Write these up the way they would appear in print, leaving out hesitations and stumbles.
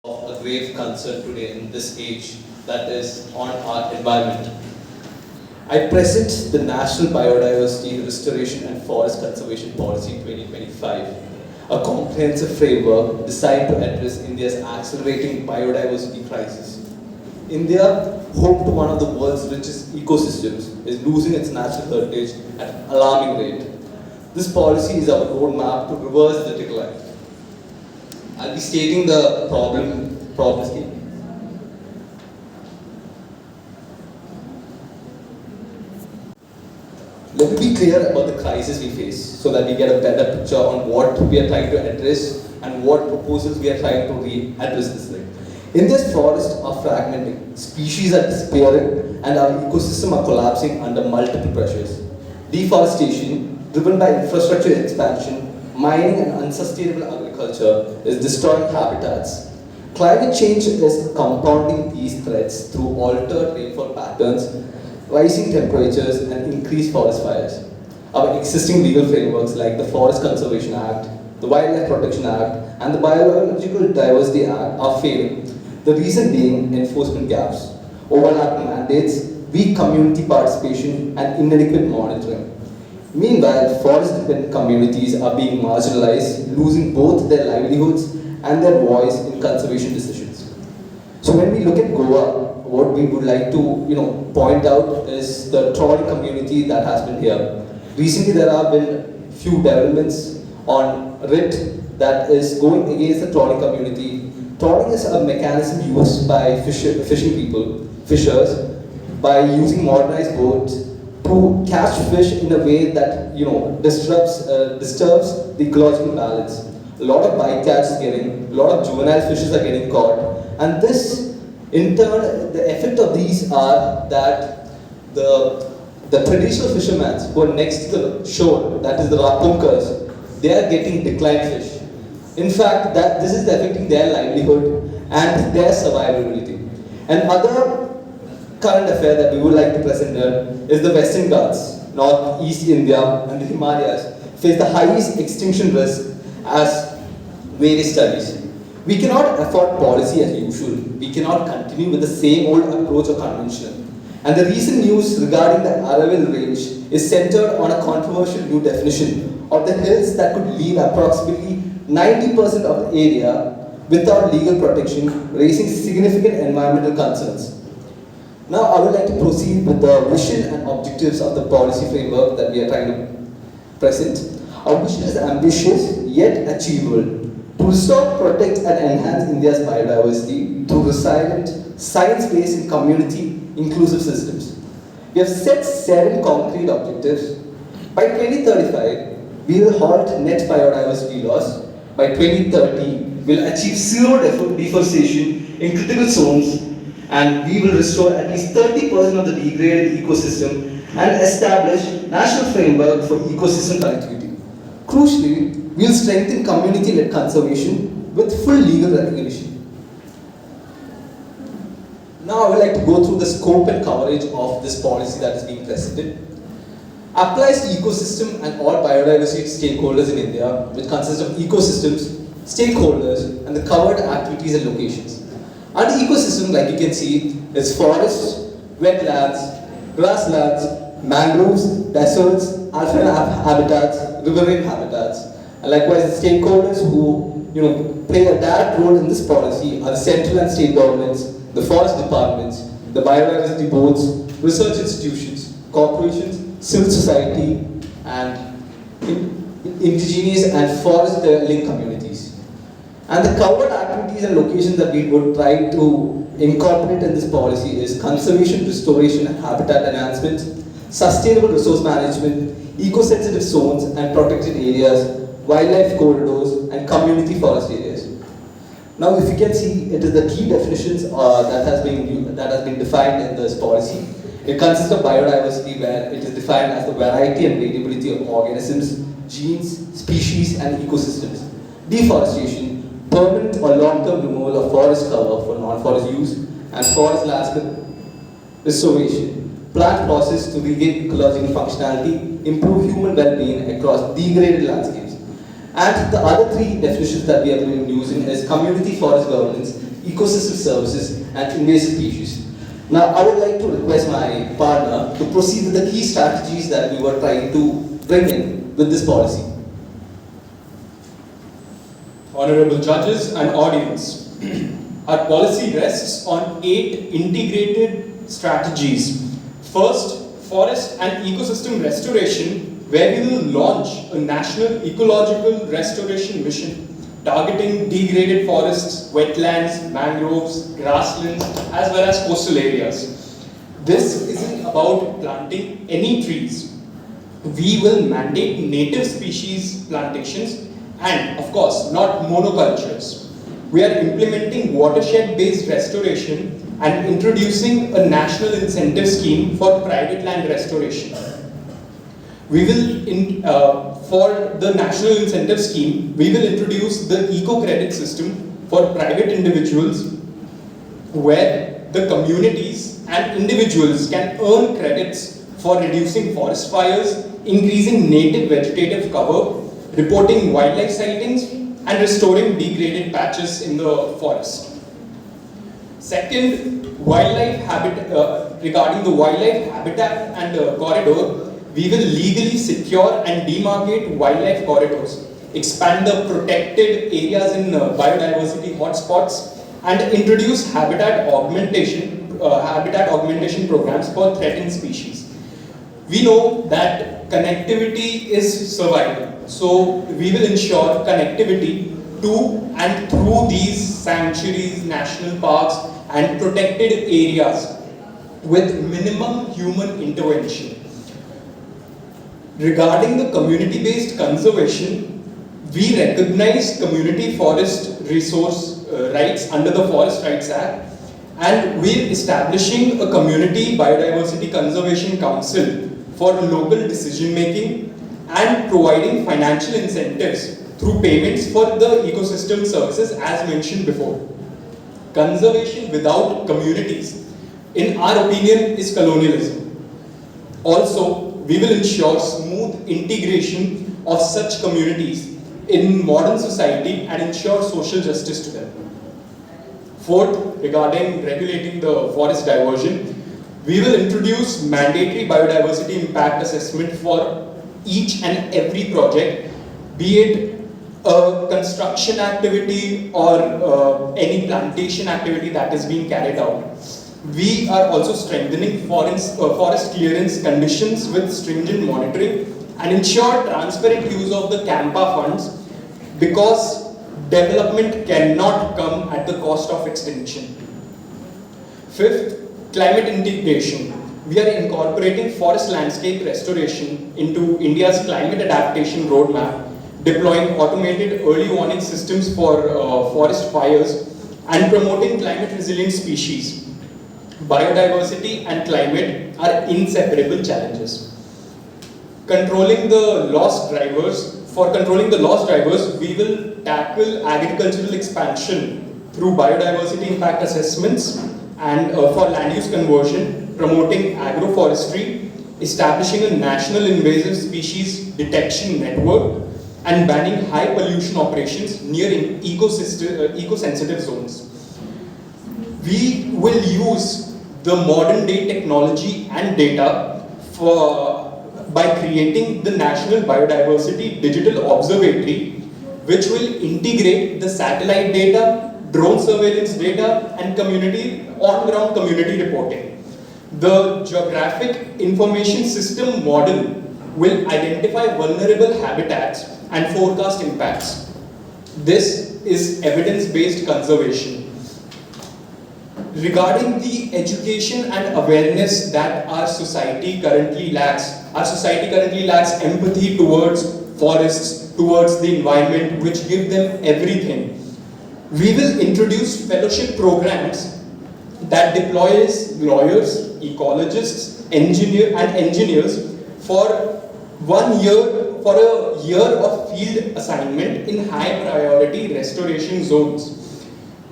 of a grave concern today in this age, that is on our environment. I present the National Biodiversity Restoration and Forest Conservation Policy 2025, a comprehensive framework designed to address India's accelerating biodiversity crisis. India, home to one of the world's richest ecosystems, is losing its natural heritage at an alarming rate. This policy is our roadmap to reverse the decline. I'll be stating the problem statement. Let me be clear about the crisis we face so that we get a better picture on what we are trying to address and what proposals we are trying to address this thing. India's forests are fragmenting, species are disappearing, and our ecosystem are collapsing under multiple pressures. Deforestation, driven by infrastructure expansion, mining and unsustainable agriculture, is destroying habitats. Climate change is compounding these threats through altered rainfall patterns, rising temperatures, and increased forest fires. Our existing legal frameworks like the Forest Conservation Act, the Wildlife Protection Act, and the Biological Diversity Act are failing. The reason being enforcement gaps, overlapping mandates, weak community participation, and inadequate monitoring. Meanwhile, forest-dependent communities are being marginalized, losing both their livelihoods and their voice in conservation decisions. So when we look at Goa, what we would like to point out is the trawling community that has been here. Recently, there have been few developments on writ that is going against the trawling community. Trawling is a mechanism used by fishers, by using modernized boats to catch fish in a way that disturbs the ecological balance. A lot of bycatch is getting, a lot of juvenile fishes are getting caught, and this, in turn, the effect of these are that the traditional fishermen who are next to the shore, that is the rapunkas, they are getting declined fish. In fact, this is affecting their livelihood and their survivability. And other current affair that we would like to present here is the Western Ghats, Northeast India, and the Himalayas face the highest extinction risk as various studies. We cannot afford policy as usual. We cannot continue with the same old approach or conventional. And the recent news regarding the Aravalli Range is centered on a controversial new definition of the hills that could leave approximately 90% of the area without legal protection, raising significant environmental concerns. Now, I would like to proceed with the vision and objectives of the policy framework that we are trying to present. Our vision is ambitious yet achievable to restore, protect, and enhance India's biodiversity through resilient, science-based, and community-inclusive systems. We have set 7 concrete objectives. By 2035, we will halt net biodiversity loss. By 2030, we will achieve zero deforestation in critical zones, and we will restore at least 30% of the degraded ecosystem and establish national framework for ecosystem connectivity. Crucially, we will strengthen community-led conservation with full legal recognition. Now I would like to go through the scope and coverage of this policy that is being presented. Applies to ecosystem and all biodiversity stakeholders in India, which consists of ecosystems, stakeholders, and the covered activities and locations. Under ecosystem, like you can see, is forests, wetlands, grasslands, mangroves, deserts, alpine habitats, riverine habitats. And likewise, the stakeholders who play a direct role in this policy are the central and state governments, the forest departments, the biodiversity boards, research institutions, corporations, civil society, and indigenous and forest-linked communities. And the covered activities and locations that we would try to incorporate in this policy is conservation, restoration, and habitat enhancement, sustainable resource management, eco-sensitive zones and protected areas, wildlife corridors, and community forest areas. Now, if you can see, it is the key definitions that has been defined in this policy. It consists of biodiversity, where it is defined as the variety and variability of organisms, genes, species, and ecosystems. Deforestation, permanent or long-term removal of forest cover for non-forest use, and forest landscape restoration, plant process to regain ecological functionality, improve human well-being across degraded landscapes. And the other 3 definitions that we have been using is community forest governance, ecosystem services, and invasive species. Now, I would like to request my partner to proceed with the key strategies that we were trying to bring in with this policy. Honorable judges and audience, our policy rests on 8 integrated strategies. First, forest and ecosystem restoration, where we will launch a national ecological restoration mission targeting degraded forests, wetlands, mangroves, grasslands, as well as coastal areas. This isn't about planting any trees. We will mandate native species plantations and, of course, not monocultures. We are implementing watershed-based restoration and introducing a national incentive scheme for private land restoration. We will, for the national incentive scheme, we will introduce the eco-credit system for private individuals, where the communities and individuals can earn credits for reducing forest fires, increasing native vegetative cover, reporting wildlife sightings, and restoring degraded patches in the forest. Second, regarding the wildlife habitat and corridor, we will legally secure and demarcate wildlife corridors, expand the protected areas in biodiversity hotspots, and introduce habitat augmentation programs for threatened species. We know that connectivity is survival, so we will ensure connectivity to and through these sanctuaries, national parks, and protected areas with minimum human intervention. Regarding the community-based conservation, we recognize community forest resource rights under the Forest Rights Act, and we're establishing a community biodiversity conservation council for local decision making and providing financial incentives through payments for the ecosystem services as mentioned before. Conservation without communities, in our opinion, is colonialism. Also, we will ensure smooth integration of such communities in modern society and ensure social justice to them. Fourth, regarding regulating the forest diversion, we will introduce mandatory biodiversity impact assessment for each and every project, be it a construction activity or any plantation activity that is being carried out. We are also strengthening forest clearance conditions with stringent monitoring and ensure transparent use of the CAMPA funds, because development cannot come at the cost of extinction. Fifth, climate integration. We are incorporating forest landscape restoration into India's climate adaptation roadmap, deploying automated early warning systems for forest fires, and promoting climate resilient species. Biodiversity and climate are inseparable challenges. Controlling the lost drivers. For controlling the lost drivers, we will tackle agricultural expansion through biodiversity impact assessments and for land use conversion, promoting agroforestry, establishing a national invasive species detection network, and banning high pollution operations near eco-sensitive zones. We will use the modern day technology and data by creating the National Biodiversity Digital Observatory, which will integrate the satellite data, drone surveillance data, and on-ground community reporting. The Geographic Information System model will identify vulnerable habitats and forecast impacts. This is evidence-based conservation. Regarding the education and awareness that our society currently lacks empathy towards forests, towards the environment, which give them everything. We will introduce fellowship programs that deploys lawyers, ecologists, engineers for a year of field assignment in high priority restoration zones.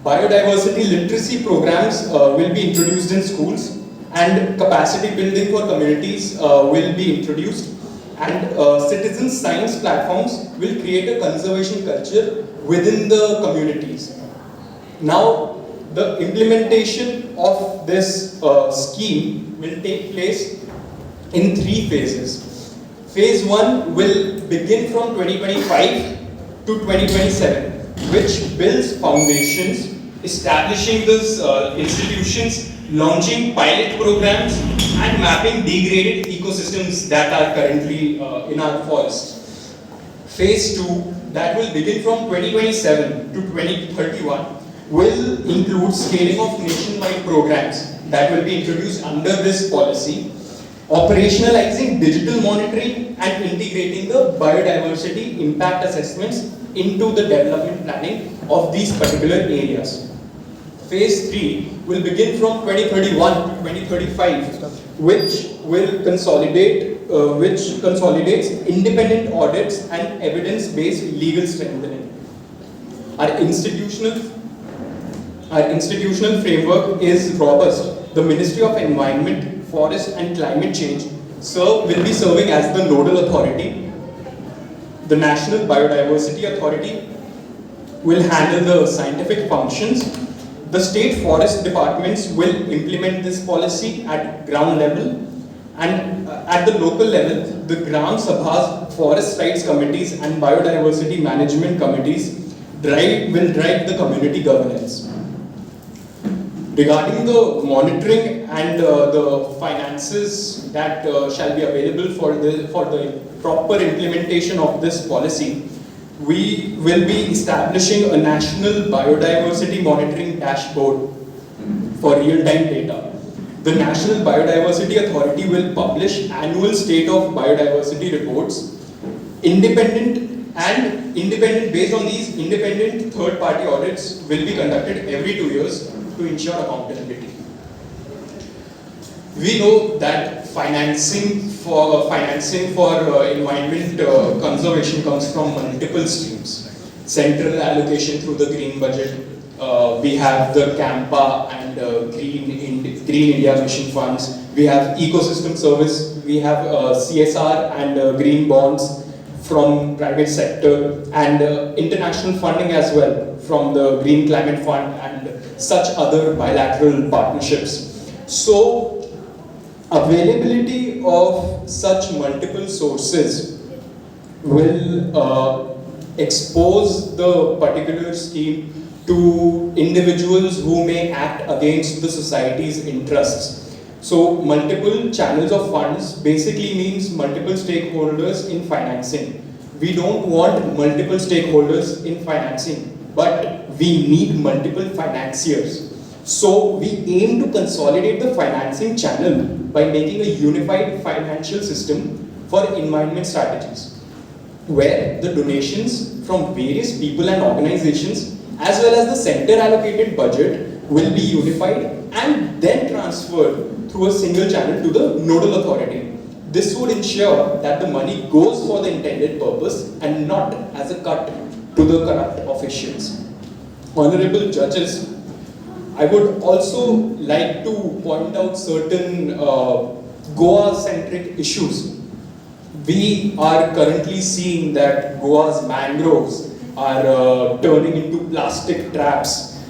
Biodiversity literacy programs will be introduced in schools, and capacity building for communities will be introduced, and citizen science platforms will create a conservation culture within the communities. Now, the implementation of this scheme will take place in 3 phases. Phase 1 will begin from 2025 to 2027, which builds foundations, establishing these institutions, launching pilot programs, and mapping degraded ecosystems that are currently in our forests. Phase 2, that will begin from 2027 to 2031, will include scaling of nationwide programs that will be introduced under this policy, operationalizing digital monitoring and integrating the biodiversity impact assessments into the development planning of these particular areas. Phase 3 will begin from 2031 to 2035, which consolidates independent audits and evidence-based legal strengthening. Our institutional framework is robust. The Ministry of Environment, Forest and Climate Change will be serving as the nodal authority. The National Biodiversity Authority will handle the scientific functions. The state forest departments will implement this policy at ground level, and at the local level, the Gram Sabhas, forest rights committees and biodiversity management committees will drive the community governance. Regarding the monitoring and the finances that shall be available for the proper implementation of this policy, we will be establishing a national biodiversity monitoring dashboard for real-time data. The National Biodiversity Authority will publish annual state of biodiversity reports. Independent based on these independent third-party audits will be conducted every 2 years to ensure accountability. We know that financing for environment conservation comes from multiple streams. Central allocation through the green budget. We have the CAMPA and Green India Mission funds. We have ecosystem service. We have CSR and green bonds from private sector, and international funding as well from the Green Climate Fund and such other bilateral partnerships. So, availability of such multiple sources will expose the particular scheme to individuals who may act against the society's interests. So, multiple channels of funds basically means multiple stakeholders in financing. We don't want multiple stakeholders in financing, but we need multiple financiers. So we aim to consolidate the financing channel by making a unified financial system for environment strategies, where the donations from various people and organizations as well as the center allocated budget will be unified and then transferred through a single channel to the nodal authority. This would ensure that the money goes for the intended purpose and not as a cut to the corrupt officials. Honorable judges, I would also like to point out certain Goa-centric issues. We are currently seeing that Goa's mangroves are turning into plastic traps.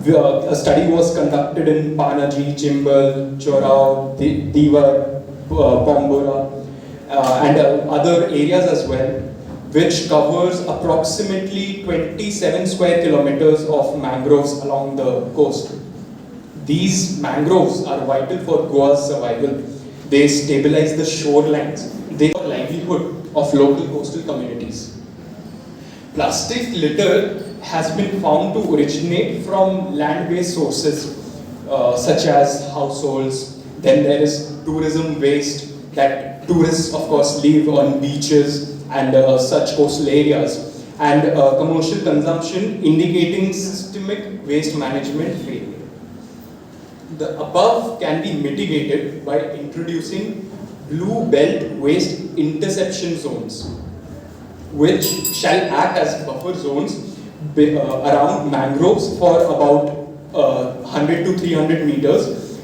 A study was conducted in Panaji, Chimbal, Chorao, Divar, Pombora, and other areas as well, which covers approximately 27 square kilometers of mangroves along the coast. These mangroves are vital for Goa's survival. They stabilize the shorelines. They are the livelihood of local coastal communities. Plastic litter has been found to originate from land-based sources such as households. Then there is tourism waste that tourists of course leave on beaches and such coastal areas, and commercial consumption indicating systemic waste management failure. The above can be mitigated by introducing blue belt waste interception zones, which shall act as buffer zones around mangroves for about 100 to 300 meters.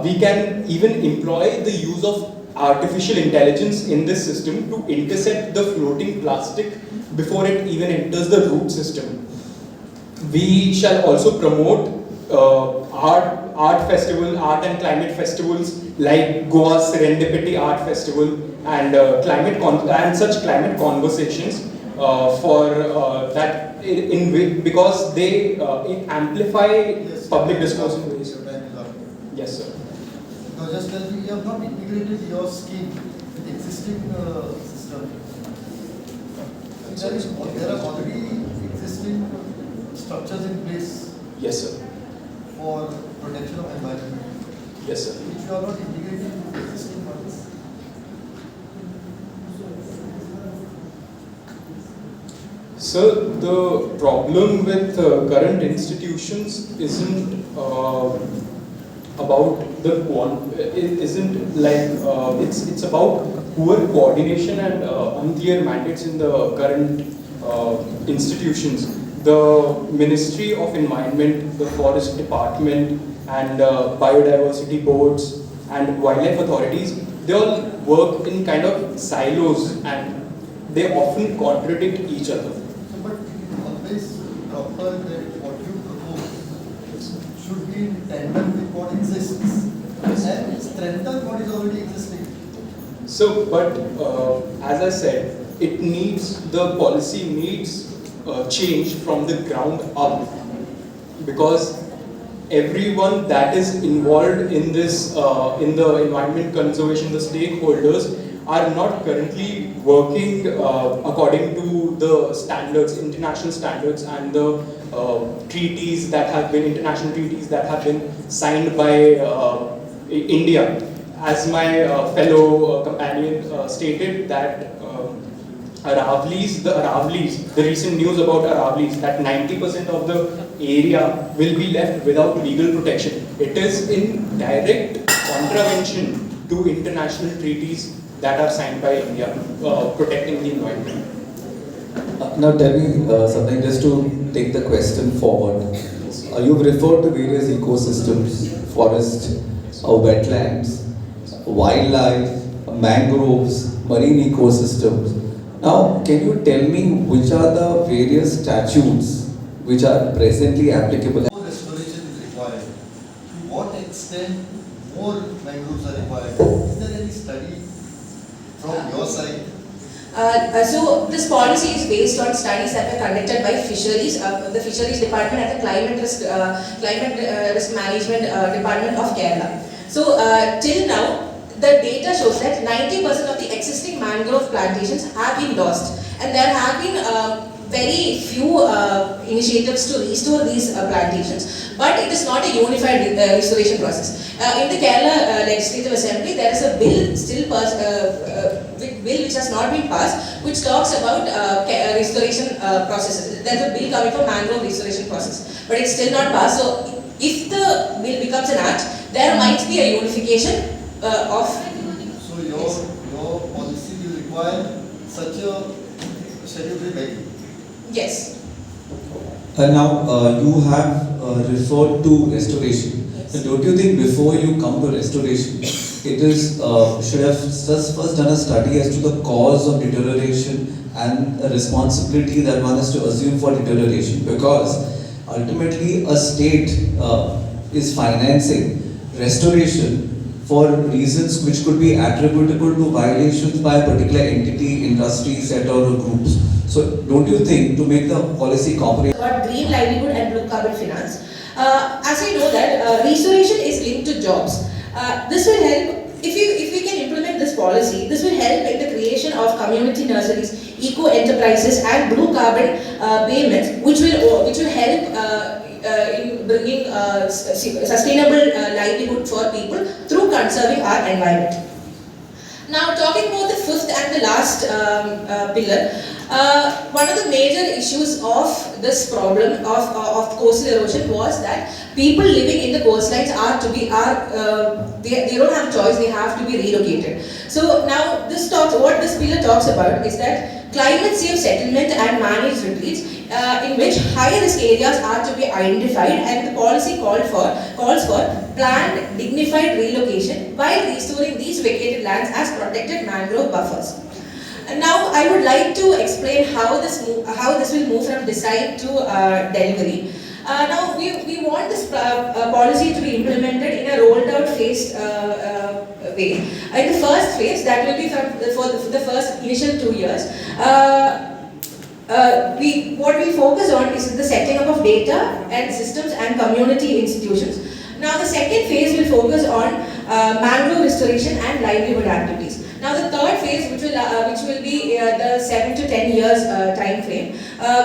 We can even employ the use of artificial intelligence in this system to intercept the floating plastic before it even enters the root system. We shall also promote art and climate festivals like Goa's Serendipity Art Festival and and such climate conversations because they amplify public discourse in ways. Yes, sir. Now just tell me, you have not integrated your scheme with existing system. There are already existing structures in place. Yes, sir. For protection of environment. Yes, sir. Which you are not integrating with existing ones. So the problem with current institutions isn't about it's about poor coordination and unclear mandates in the current institutions. The Ministry of Environment, the Forest Department, and biodiversity boards and wildlife authorities, they all work in kind of silos and they often contradict each other. So, but always proper that what you propose should be in tandem with what exists and strengthen what is already existing. So, but as I said, the policy needs change from the ground up, because everyone that is involved in this, in the environment conservation, the stakeholders are not currently working according to the standards, international standards, and the international treaties that have been signed by India. As my fellow companion stated that the recent news about Aravlis, that 90% of the area will be left without legal protection. It is in direct contravention to international treaties that are signed by India protecting the environment. Now tell me something just to take the question forward. You've referred to various ecosystems, forest, wetlands, wildlife, mangroves, marine ecosystems. Now, can you tell me which are the various statutes which are presently applicable? More restoration is required. To what extent more mangroves are required? Is there any study from your side? So this policy is based on studies that were conducted by fisheries, the fisheries department and the climate risk management department of Kerala. So till now, the data shows that 90% of the existing mangrove plantations have been lost, and there have been very few initiatives to restore these plantations, but it is not a unified restoration process. In the Kerala Legislative Assembly, there is a bill still which has not been passed, which talks about restoration processes. There is a bill coming for mangrove restoration process, but it's still not passed. So if the bill becomes an act, there might be a unification of. So your policy will require such a statutory body. Yes. Now you have referred to restoration. Yes. So don't you think before you come to restoration, it is should have first done a study as to the cause of deterioration and a responsibility that one has to assume for deterioration, because ultimately a state is financing restoration for reasons which could be attributable to violations by a particular entity, industry, sector or groups. So don't you think to make the policy comprehensive? About green livelihood and blue carbon finance. As I know that restoration is linked to jobs. This will help, if we can implement this policy, this will help in the creation of community nurseries, eco enterprises and blue carbon payments, which will help in bringing sustainable livelihood for people through conserving our environment. Now, talking about the fifth and the last pillar, one of the major issues of this problem of coastal erosion was that people living in the coastlines they don't have choice, they have to be relocated. So now what this pillar talks about is that climate safe settlement and managed retreats in which high risk areas are to be identified, and the policy calls for planned dignified relocation while restoring these vacated lands as protected mangrove buffers. And now I would like to explain how this will move from design to delivery. Now we want this policy to be implemented in a rolled out phased way. In the first phase, that will be for the first initial 2 years. What we focus on is the setting up of data and systems and community institutions. Now the second phase will focus on mangrove restoration and livelihood activities. Now the third phase, which will be the 7 to 10 years time frame,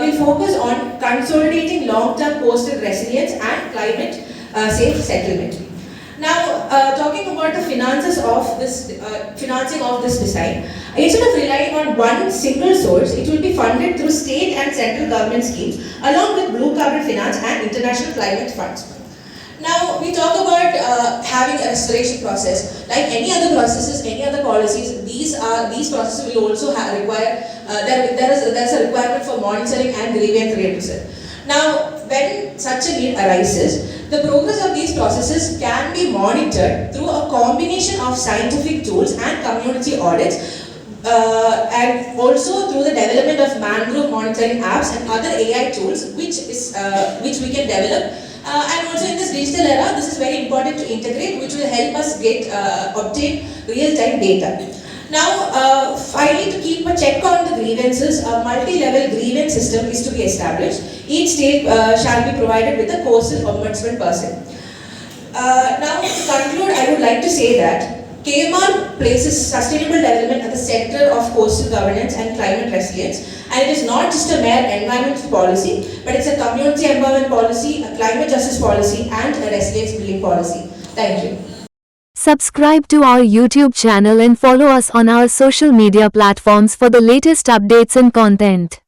will focus on consolidating long-term coastal resilience and climate safe settlement. Now, talking about the finances of this financing of this design, instead of relying on one single source, it will be funded through state and central government schemes, along with blue carbon finance and international climate funds. Now, we talk about having a restoration process. Like any other processes, any other policies, these processes will also require, there's a requirement for monitoring and grievance redressal. Now, when such a need arises, the progress of these processes can be monitored through a combination of scientific tools and community audits, and also through the development of mangrove monitoring apps and other AI tools which we can develop. And also in this digital era, this is very important to integrate, which will help us obtain real-time data. Now, finally, to keep a check on the grievances, a multi-level grievance system is to be established. Each state shall be provided with a coastal ombudsman person. Now, to conclude, I would like to say that KMR places sustainable development at the center of coastal governance and climate resilience, and it is not just a mere environmental policy, but it's a community empowerment policy, a climate justice policy, and a resilience building policy. Thank you. Subscribe to our YouTube channel and follow us on our social media platforms for the latest updates and content.